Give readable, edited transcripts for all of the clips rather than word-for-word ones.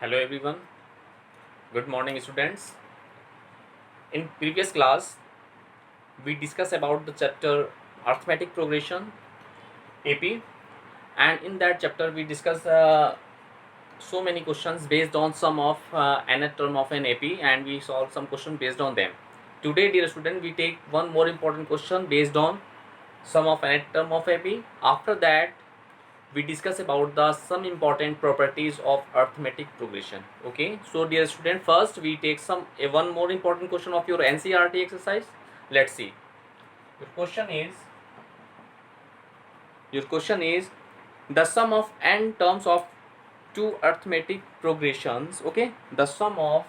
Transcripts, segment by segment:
Hello everyone. Good morning students. In previous class we discussed about the chapter arithmetic progression AP, and in that chapter we discussed so many questions based on sum of nth term of an AP, and we solved some questions based on them. Today dear student, we take one more important question based on sum of nth term of AP. After that we discuss about the some important properties of arithmetic progression. Okay, so dear student, first we take one more important question of your NCERT exercise. Let's see. Your question is the sum of n terms of two arithmetic progressions. Okay, the sum of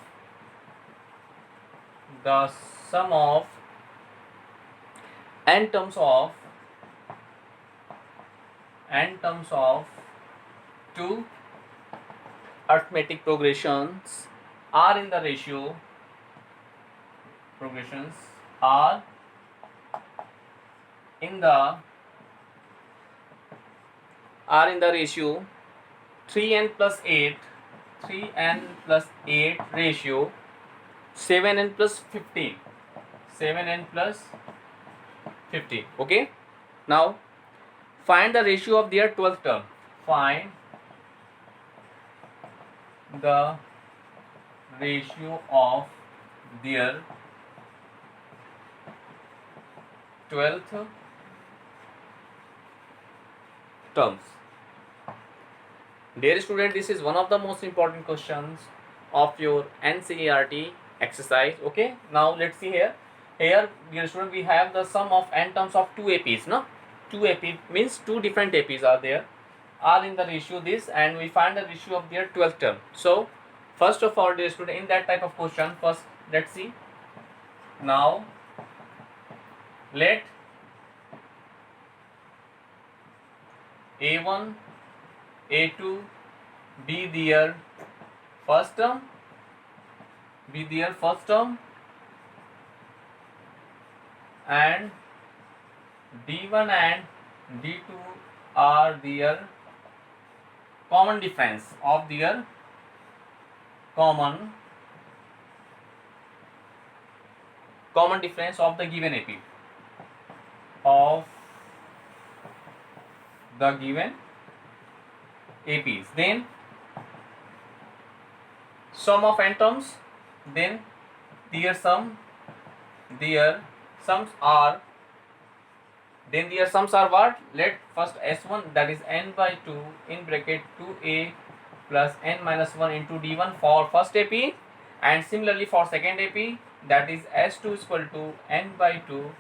n terms of two arithmetic progressions are in the ratio are in the ratio 3n plus 8 ratio 7n plus 15. Okay, now find the ratio of their 12th term. Find the ratio of their 12th terms. Dear student, this is one of the most important questions of your NCERT exercise. Okay, now let's see here. Here, dear student, we have the sum of n terms of two APs. No, two AP means two different APs are there, are in the ratio this, and we find the ratio of their 12th term. So, first of all, dear student, in that type of question, first let's see. Now, let A1, A2 be their first term, and D1 and D2 are their common difference of their common difference of the given AP APs. Then sum of n terms, then their sums are what? Let first S1, that is n by 2 in bracket 2a plus n minus 1 into D1 for first AP, and similarly for second AP, that is S2 is equal to n by 2.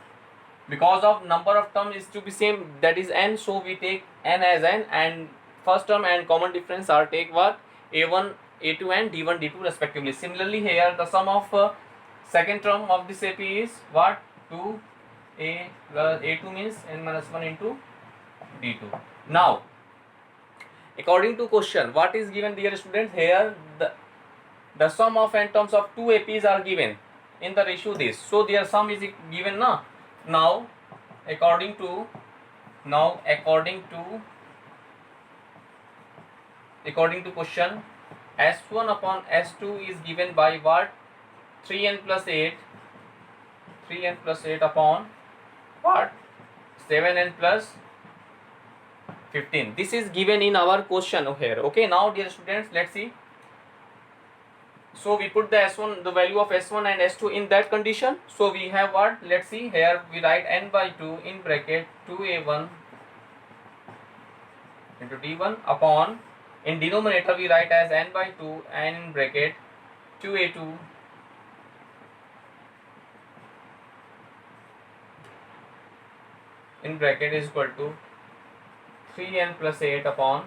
Because of number of terms is to be same, that is n, so we take n as n, and first term and common difference are take what? A1, A2 and D1, D2 respectively. Similarly here the sum of second term of this AP is what? 2a plus A2 means n minus 1 into D2. Now, according to question, what is given, dear students? Here the sum of n terms of two APs are given in the ratio this. So their sum is given na. Now according to question, S1 upon S2 is given by what? 3n plus 8 upon what? 7n plus 15. This is given in our question here. Okay, now dear students, let's see. So we put the S1, the value of S1 and S2 in that condition. So we have what? Let's see here, we write n by 2 in bracket 2a1 into D1 upon, in denominator we write as n by 2 and in bracket 2a2 in bracket is equal to 3n plus 8 upon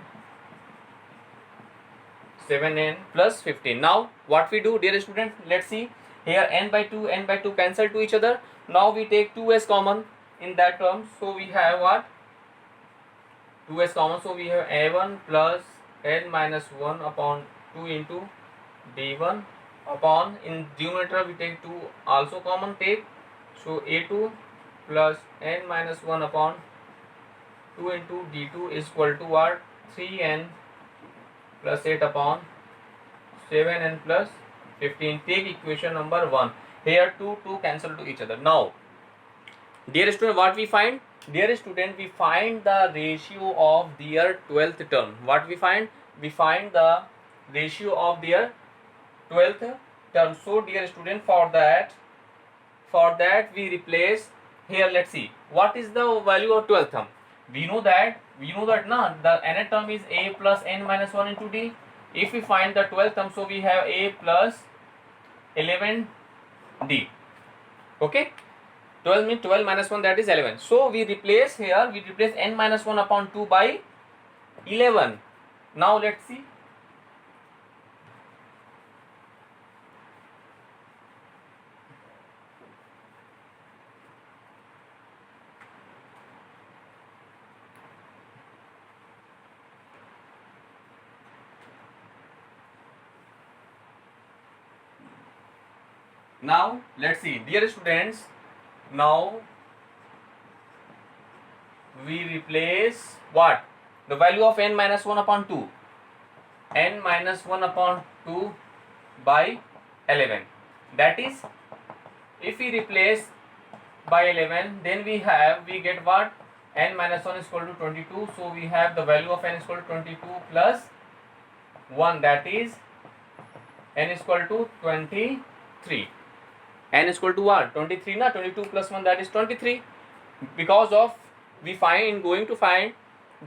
7n plus 15. Now what we do, dear student, let's see here, n by 2 cancel to each other. Now we take 2 as common in that term, so we have what? 2 as common, so we have a1 plus n minus 1 upon 2 into d1 upon, in denominator we take 2 also common take, so a2 plus n minus 1 upon 2 into d2 is equal to what? 3n plus 8 upon 7n plus 15. Take equation number 1. Here 2 cancel to each other. Now, dear student, what we find? Dear student, we find the ratio of their 12th term. What we find? We find the ratio of their 12th term. So dear student, for that we replace here. Let's see what is the value of 12th term. We know that na, the nth term is a plus n minus 1 into d. If we find the 12th term, so we have a plus 11d. Okay, 12 means 12 minus 1, that is 11. So we replace here, we replace n minus 1 upon 2 by 11. Now let's see. Now let's see, dear students, now we replace what? The value of n minus 1 upon 2. N minus 1 upon 2 by 11. That is, if we replace by 11, then we get what? N minus 1 is equal to 22. So we have the value of n is equal to 22 plus 1. That is, n is equal to 23. N is equal to what? 23 na? 22 plus 1, that is 23. Because of going to find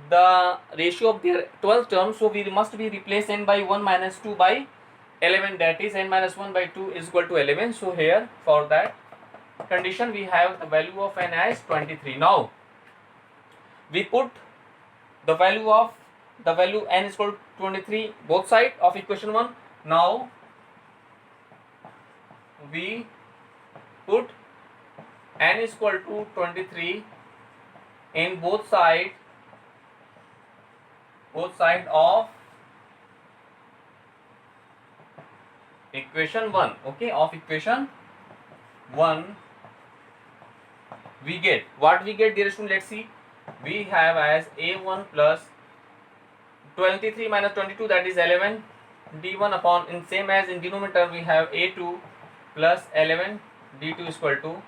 the ratio of their 12th term, so we must be replace n by 1 minus 2 by 11. That is, n minus 1 by 2 is equal to 11. So here for that condition we have the value of n as 23. Now we put the value n is equal to 23 both sides of equation 1. Now we put n is equal to 23 in both side of equation 1. Okay, of equation 1 we get what we get, dear student. Let's see. We have as a1 plus 23 minus 22, that is 11 d1 upon, in same as in denominator we have a2 plus 11 d2 is equal to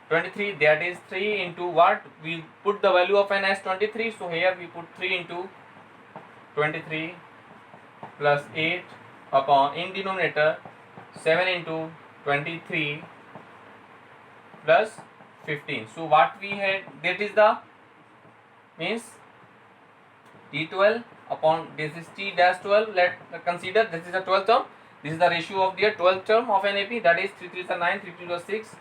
23. That is 3 into what? We put the value of n as 23. So here we put 3 into 23 plus 8 upon, in denominator 7 into 23 plus 15. So what we had, that is the means t12 upon, this is t dash 12. Let consider this is the 12th term. This is the ratio of their 12th term of NAP. That is 3 3 is 9, 3 2 is 6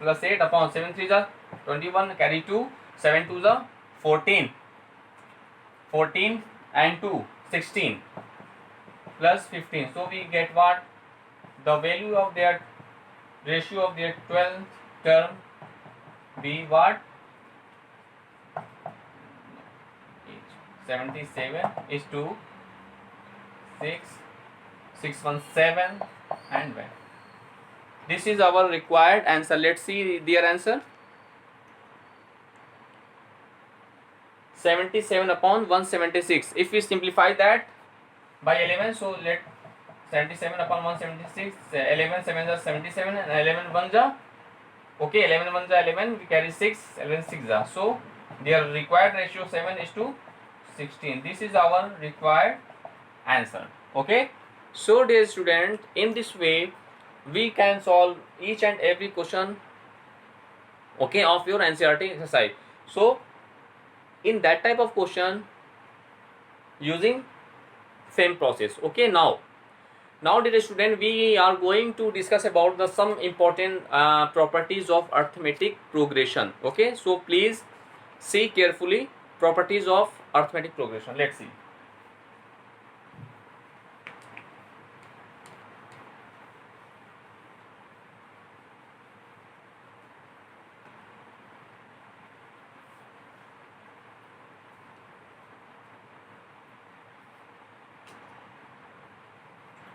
plus 8 upon 7 3 is 21, carry 2, 7 2 is 14, 14 and 2 16 plus 15. So we get what? The value of their ratio of their 12th term be what? 77 is to 6 617 and 1. This is our required answer. Let's see their answer. 77 upon 176. If we simplify that by 11, so let 77 upon 176, 11 7 is 77 and 11 1 is, okay, 11 1 is 11, we carry 6, 11 6 is. So their required ratio 7 is to 16. This is our required answer. Okay, so dear student, in this way we can solve each and every question, okay, of your NCERT exercise. So in that type of question using same process. Okay, now dear student, we are going to discuss about the some important properties of arithmetic progression. Okay, so please see carefully properties of arithmetic progression. Let's see.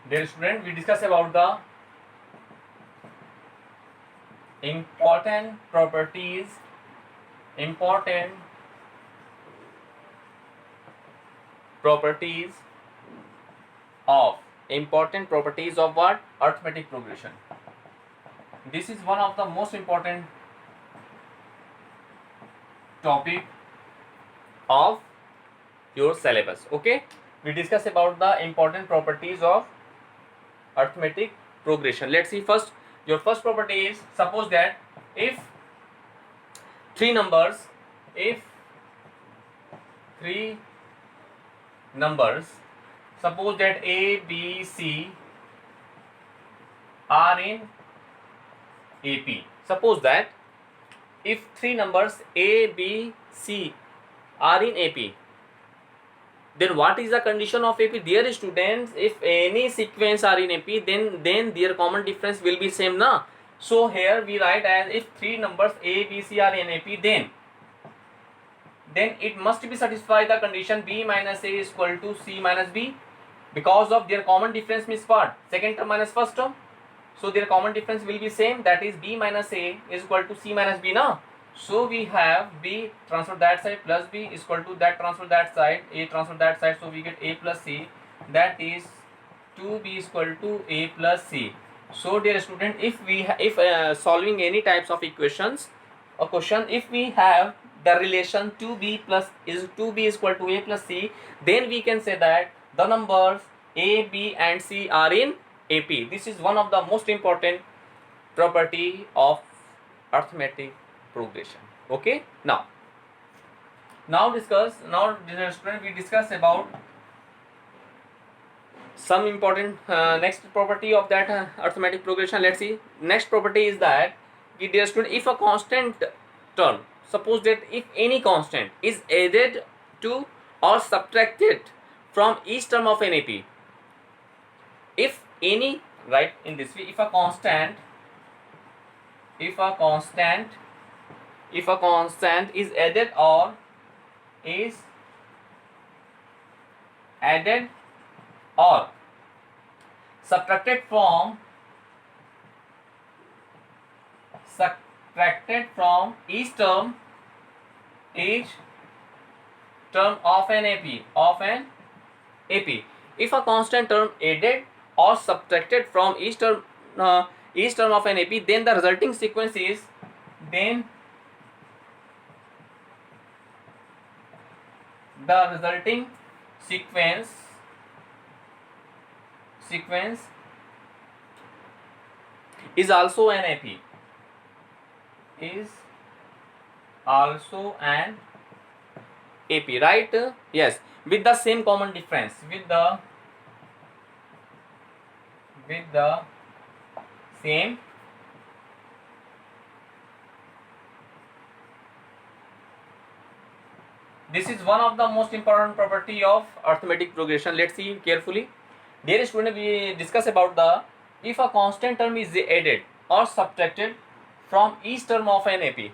Dear student, we discuss about the important properties of important properties of what? Arithmetic progression. This is one of the most important topic of your syllabus. Okay, we discuss about the important properties of arithmetic progression. Let's see first. Your first property is, suppose that if three numbers, suppose that A, B, C are in AP. Suppose that if three numbers A, B, C are in AP, then what is the condition of AP? Dear students, if any sequence are in AP, then their common difference will be same, na? So here we write as, if three numbers A, B, C are in AP, then it must be satisfy the condition B minus A is equal to C minus B, because of their common difference means what? Second term minus first term. So their common difference will be same, that is B minus A is equal to C minus B, na? So we have B transfer that side plus B is equal to that transfer that side, A transfer that side, so we get A plus C, that is 2B is equal to A plus C. So dear student, if solving any types of equations or question, if we have the relation 2B is equal to A plus C, then we can say that the numbers A, B and C are in AP. This is one of the most important property of arithmetic progression. Okay, now dear student, we discuss about some important next property of that arithmetic progression. Let's see. Next property is that, dear student, if a constant term, suppose that if any constant is added to or subtracted from each term of an AP, if any, right, in this way, if a constant is added or subtracted from each term of an AP. If a constant term added or subtracted from each term of an AP, then the resulting sequence is, is also an AP. Right? Yes, with the same common difference, with the same this is one of the most important property of arithmetic progression. Let's see carefully. Dear student, we discuss about the, if a constant term is added or subtracted from each term of an AP.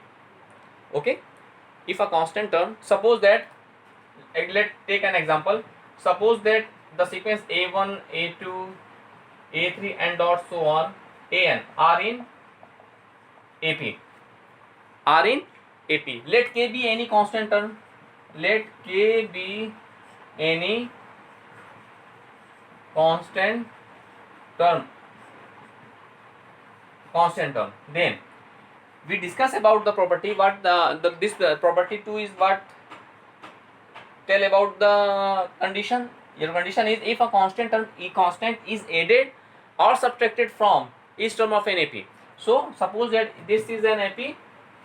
Okay, if a constant term, suppose that, let's take an example. Suppose that the sequence A1, A2, A3 and dot so on AN are in AP. Let K be any constant term. Let K be any constant term. Then we discuss about the property. What this property 2 is what tell about the condition. Your condition is, if a constant term is added or subtracted from each term of an AP. So suppose that this is an AP.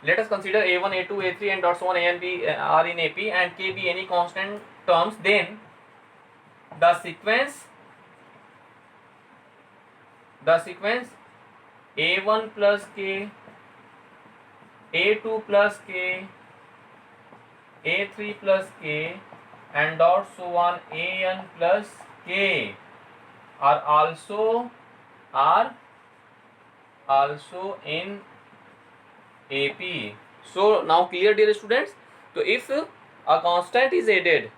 Let us consider A1, A2, A3 and dot so on A and B are in AP, and K be any constant terms. Then the sequence A1 plus K, A2 plus K, A3 plus K and dot so on AN plus K are also in AP. So now clear, dear students. So if a constant is added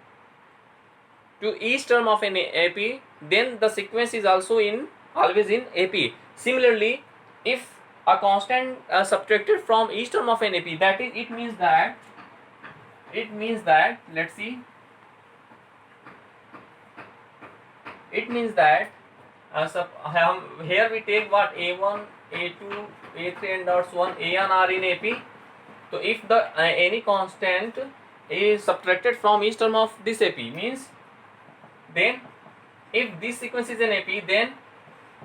to each term of an AP, then the sequence is also always in AP. Similarly, if a constant subtracted from each term of an AP, that is, it means that let's see, it means that here we take what a1, a2, a3 and dots 1, an are in AP. So if the any constant is subtracted from each term of this AP, means then if this sequence is an AP, then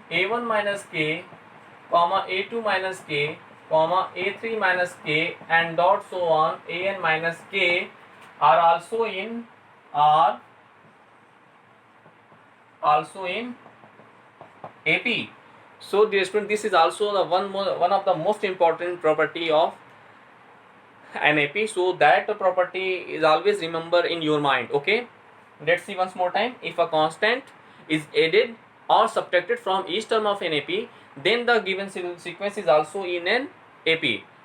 a1 minus k, comma a2 minus k, comma a3 minus k and dot so on an minus k are also in AP. So dear student, this is also the one of the most important property of an AP. So that property is always remember in your mind. Okay, let's see once more time. If a constant is added or subtracted from each term of an AP, then the given sequence is also in an AP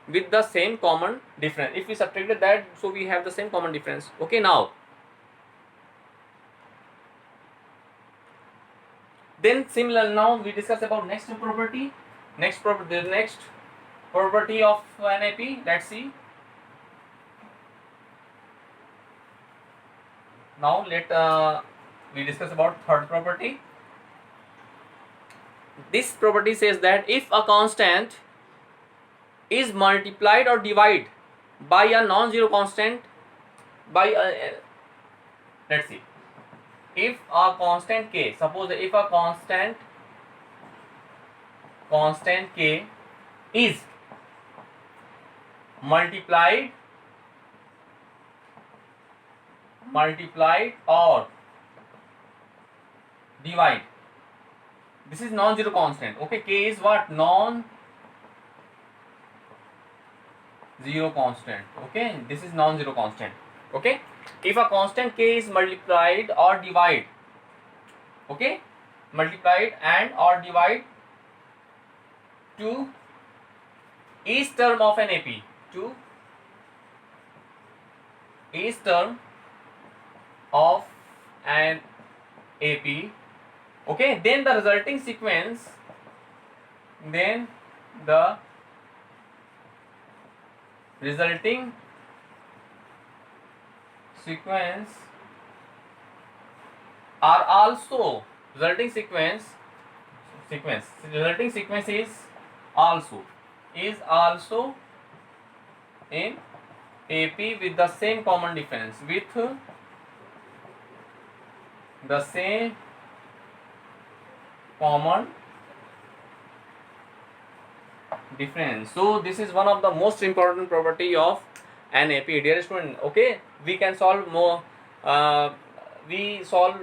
with the same common difference. If we subtracted that, so we have the same common difference. Okay, now then similar, now we discuss about next property. The next property of an AP. Let's see. Now let we discuss about third property. This property says that if a constant is multiplied or divided by a non-zero constant by a, let's see, if a constant k, suppose if a constant k is multiplied or divide, this is non-zero constant. Okay, k is what? Non-zero constant. Okay, this is non-zero constant. Okay, if a constant k is multiplied or divide, okay, multiplied and or divide to each term of an AP, to each term of an AP, okay, then the resulting sequence, are also resulting sequence is also in AP with the same common difference, So this is one of the most important property of an AP, dear student. Okay, we can solve more. We solve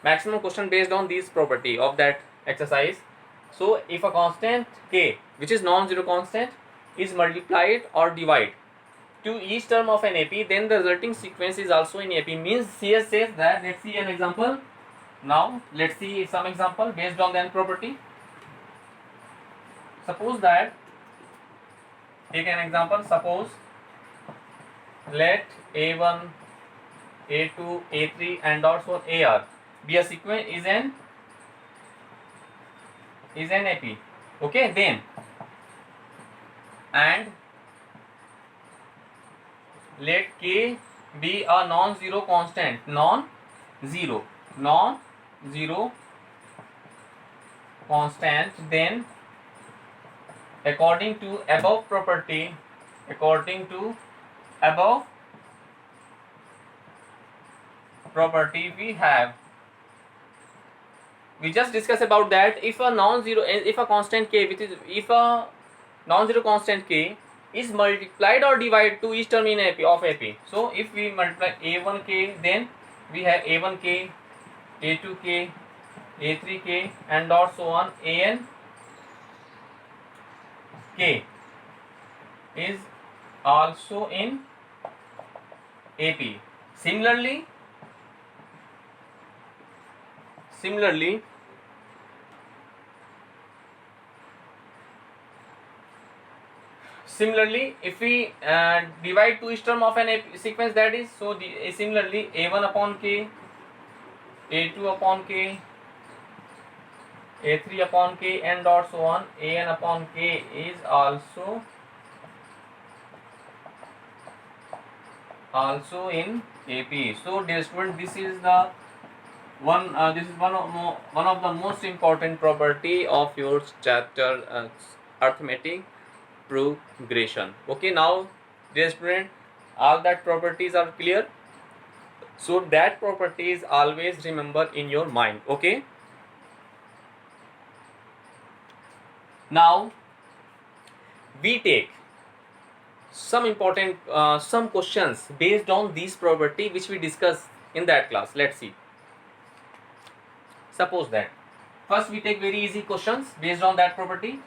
maximum question based on this property of that exercise. So if a constant k, which is non-zero constant, is multiplied or divided to each term of an AP, then the resulting sequence is also in AP. Means here says that, let's see an example. Now let's see some example based on that property. Suppose that, take an example, suppose let a1, a2, a3 and also ar be a sequence, is an AP. Okay, then and let k be a non-zero constant, non-zero constant, then according to above property, we just discussed about that. If a constant k, if a non-zero constant k is multiplied or divided to each term in of AP. So if we multiply a1k, then we have a1k, a2k, a3k and dot so on, an k is also in AP. Similarly, if we divide to each term of an AP sequence, that is, so similarly a1 upon k, a2 upon k, a3 upon k and dot so on, an upon k is also in AP. So dear student, this is the This is one of the most important property of your chapter arithmetic progression. Okay, now dear student, all that properties are clear, so that properties always remember in your mind. Okay, now we take some important some questions based on these property which we discussed in that class. Let's see. Suppose that first we take very easy questions based on that property.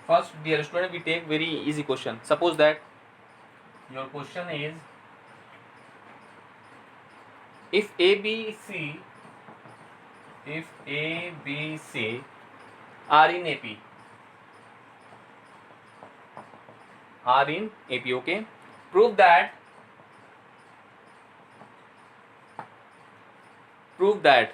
First, dear student, we take very easy question. Suppose that your question is, if ABC are in AP, okay, prove that prove that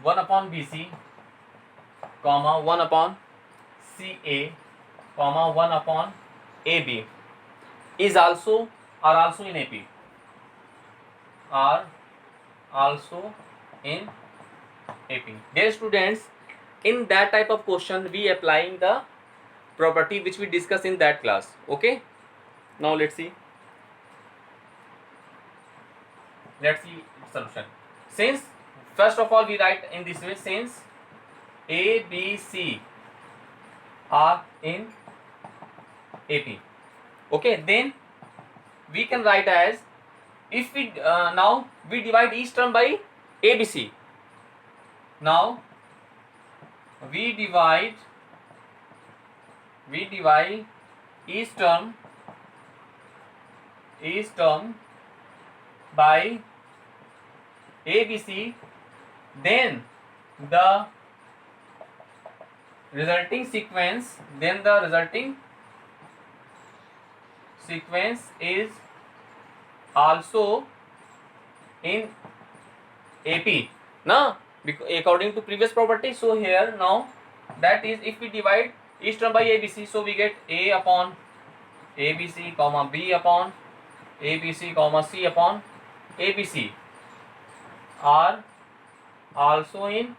1 upon BC, comma 1 upon CA, comma 1 upon AB is also in AP, are also in AP. Dear students, in that type of question we applying the property which we discussed in that class. Okay, now let's see solution. Since first of all we write in this way, since A, B, C are in AP, okay, then we can write as, if we now we divide each term by ABC. Now we divide each term by ABC, then the resulting sequence is also in AP. Now, according to previous property, so here now that is, if we divide each term by ABC, so we get A upon ABC, comma B upon ABC, comma C upon ABC are also in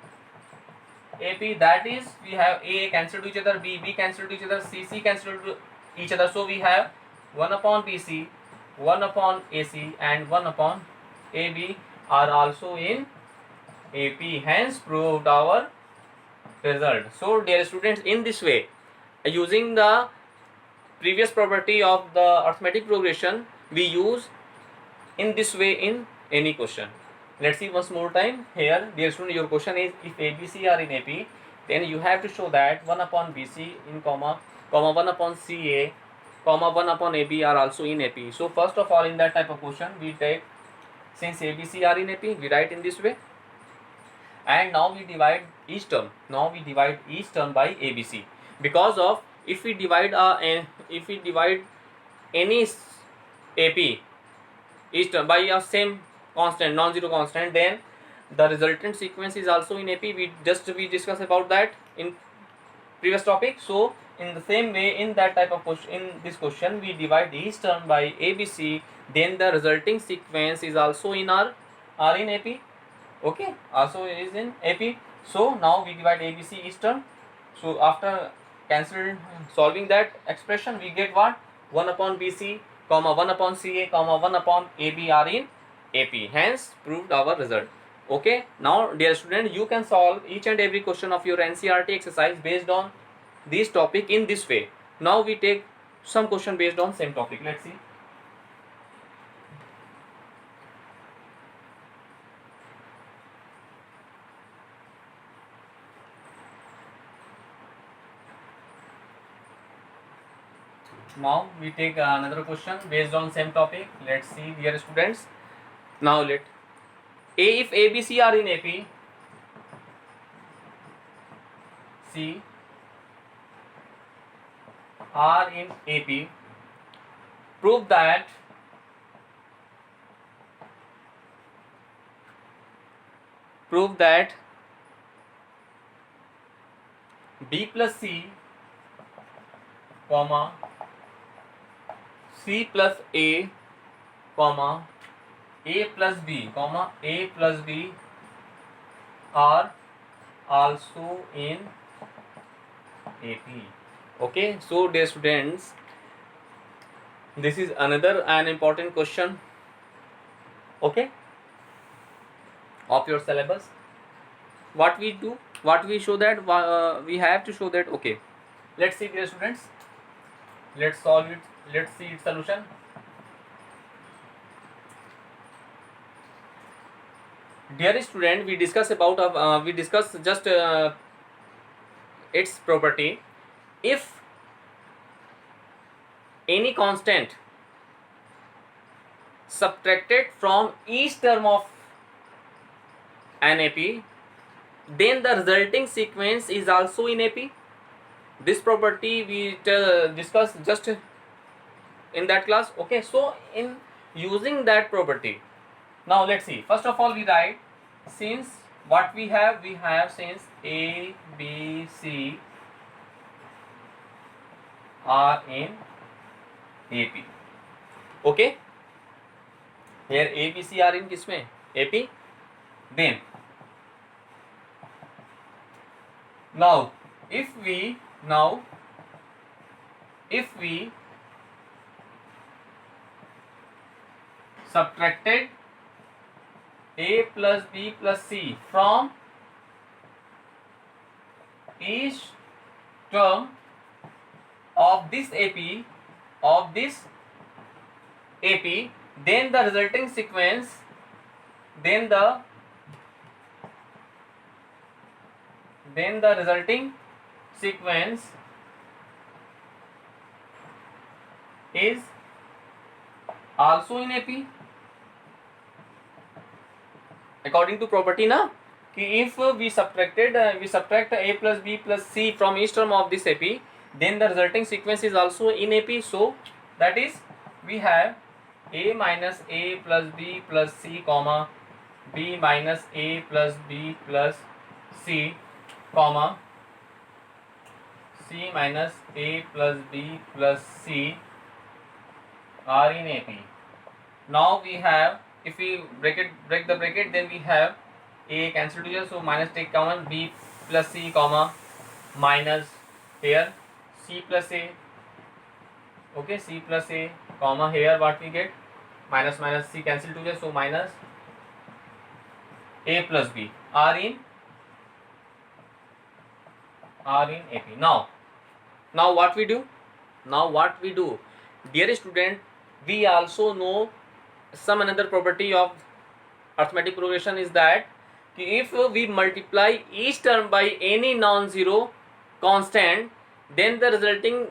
AP. That is, we have A cancel to each other, B cancel to each other, C cancel to each other, so we have 1 upon BC, 1 upon AC and 1 upon AB are also in AP, hence proved our result. So dear students, in this way, using the previous property of the arithmetic progression, we use in this way in any question. Let's see once more time. Here, dear student, your question is, if ABC are in AP, then you have to show that 1 upon BC in comma 1 upon CA, comma 1 upon AB are also in AP. So first of all, in that type of question, we take, since ABC are in AP, we write in this way, and now we divide each term. Now we divide each term by ABC, because of, if we divide any AP each term by a same constant, non-zero constant, then the resultant sequence is also in AP. We discussed about that in previous topic. So in the same way, in that type of question, in this question, we divide each term by ABC, then the resulting sequence is also in are in AP. Okay, also is in AP. So now we divide ABC each term. So after solving that expression, we get what? 1 upon BC, comma 1 upon CA, comma 1 upon AB are in AP. Hence proved our result. Okay, now dear student, you can solve each and every question of your NCERT exercise based on this topic in this way. Now we take some question based on same topic. Let's see. Now we take another question based on same topic. Let's see, dear students. Now if ABC are in AP, C are in AP, prove that b plus c comma c plus a comma a plus b are also in AP. Okay, so dear students, this is another an important question, okay, of your syllabus. What we do, what we show that we have to show that. Okay, let's see, dear students, let's solve it, let's see its solution. Dear student, we discuss about we discuss just its property. If any constant subtracted from each term of an AP, then the resulting sequence is also in AP. This property we discussed just in that class. Okay, so in using that property, now let's see. First of all, we write, since what we have since A, B, C are in AP. Okay, here A, B, C are in kisme? AP. Then now if we subtracted A plus B plus C from each term of this AP, then the resulting sequence, is also in AP. According to property na, कि if we subtract A plus B plus C from each term of this AP, then the resulting sequence is also in AP. So that is, we have A minus A plus B plus C comma B minus A plus B plus C comma C minus A plus B plus C are in AP. Now we have, if we break the bracket, then we have A cancel to here, so minus take common, B plus C comma minus here C plus A. Okay, C plus A comma here what we get, minus C cancel to here, so minus A plus B are in AP. Now what we do? Dear student, we also know some another property of arithmetic progression is that if we multiply each term by any non-zero constant, then the resulting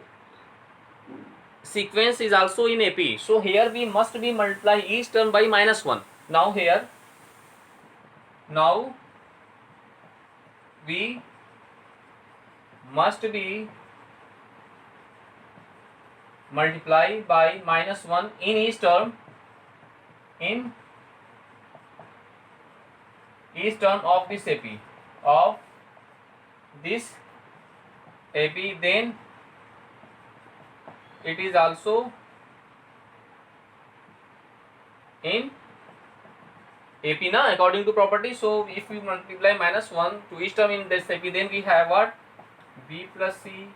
sequence is also in AP. So here we must be multiply each term by -1. Now we must be multiply by -1 in each term, of this AP, then it is also in AP na, according to property. So if we multiply -1 to each term in this AP, then we have what? B plus C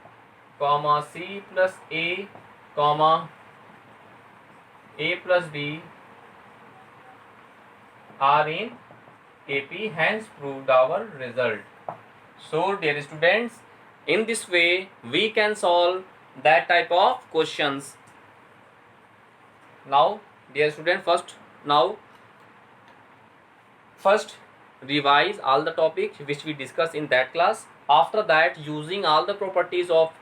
comma C plus A comma A plus B are in AP, hence proved our result. So dear students, in this way we can solve that type of questions. Now dear student, first revise all the topics which we discussed in that class. After that, using all the properties of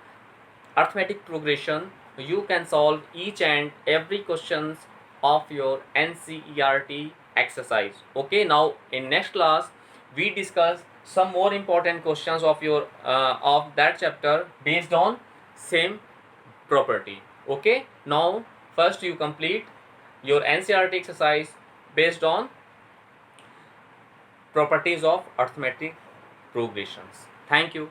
arithmetic progression, you can solve each and every questions of your NCERT exercise. Okay, now in next class we discuss some more important questions of your of that chapter based on same property. Okay, now first you complete your NCERT exercise based on properties of arithmetic progressions. Thank you.